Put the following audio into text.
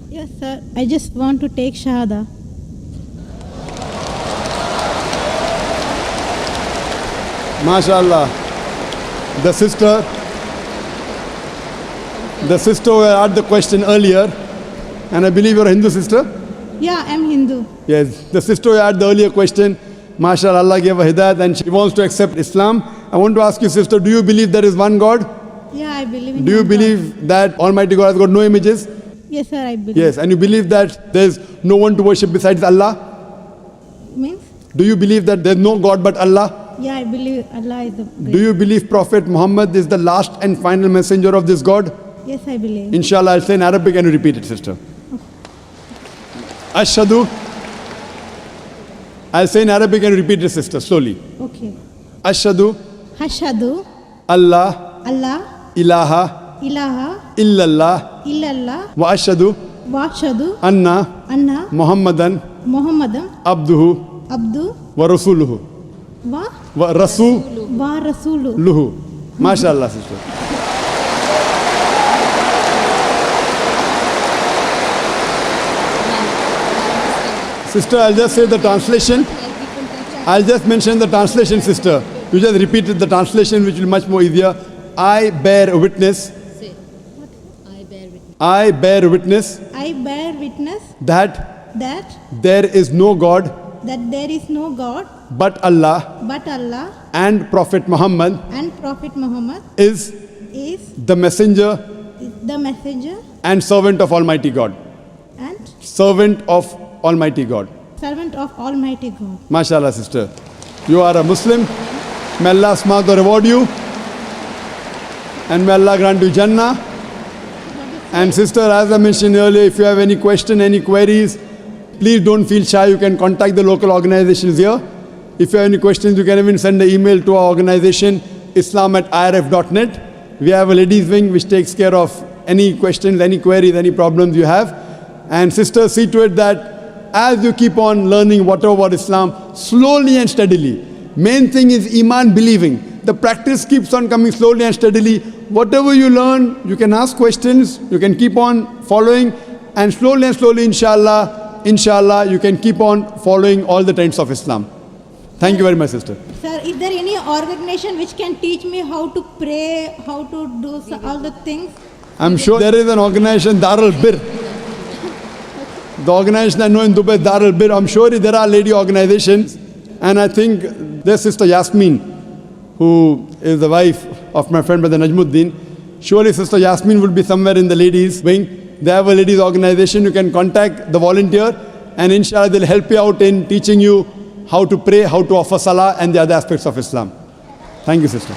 Yes, sir. I just want to take Shahada. MashaAllah. The sister who had the question earlier, and I believe you're a Hindu sister? Yeah, I'm Hindu. Yes, the sister who had the earlier question, MashaAllah, Allah gave her hidayat and she wants to accept Islam. I want to ask you, sister, do you believe there is one God? Yeah, I believe in Do you one believe God. that Almighty God has got no images? Yes, sir, I believe. Yes, and you believe that there's no one to worship besides Allah? Means? Do you believe that there's no God but Allah? Yeah, I believe Allah is the great. Do you believe Prophet Muhammad is the last and final messenger of this God? Yes, I believe. Inshallah, I'll say in Arabic and you repeat it, sister. Ashhadu. I'll say in Arabic and you repeat it, sister, slowly. Okay. Ashhadu. Hashadu. Allah. Allah. Ilaha. Ilaha. Illallah. Illallah. Wa ashhadu. Washadu. Anna. Anna. Muhammadan. Muhammadam. Abduhu. Abdu. Wa rasuluhu. Wa. Wa rasuluhu. Wa Rasulu. MashaAllah, sister. Sister, I'll just say the translation. I'll just mention the translation, sister. You just repeated the translation, which will be much more easier. I bear witness. Say. What? I bear witness. I bear witness I bear witness that that there is no God there is no God but Allah but Allah and Prophet Muhammad and Prophet Muhammad is is the messenger the messenger and servant of Almighty God. and Servant of Almighty God. servant of Almighty God. MashaAllah, sister. You are a Muslim. May Allah smart or reward you. And may Allah grant you Jannah. And sister, as I mentioned earlier, if you have any question, any queries, please don't feel shy. You can contact the local organizations here. If you have any questions, you can even send an email to our organization, islam@irf.net. We have a ladies wing which takes care of any questions, any queries, any problems you have. And sister, see to it that as you keep on learning whatever about Islam, slowly and steadily. Main thing is Iman, believing. The practice keeps on coming slowly and steadily. Whatever you learn, you can ask questions, you can keep on following, and slowly, inshallah, you can keep on following all the tenets of Islam. Thank you very much, sister. Sir, is there any organization which can teach me how to pray, how to do all the things? I'm sure there is an organization, Darul Bir. The organization I know in Dubai, Darul Bir. I'm sure there are lady organizations. And I think there's Sister Yasmin, who is the wife of my friend Brother Najmuddin. Surely Sister Yasmin will be somewhere in the ladies wing. They have a ladies organization. You can contact the volunteer and inshallah they'll help you out in teaching you how to pray, how to offer salah and the other aspects of Islam. Thank you, sister.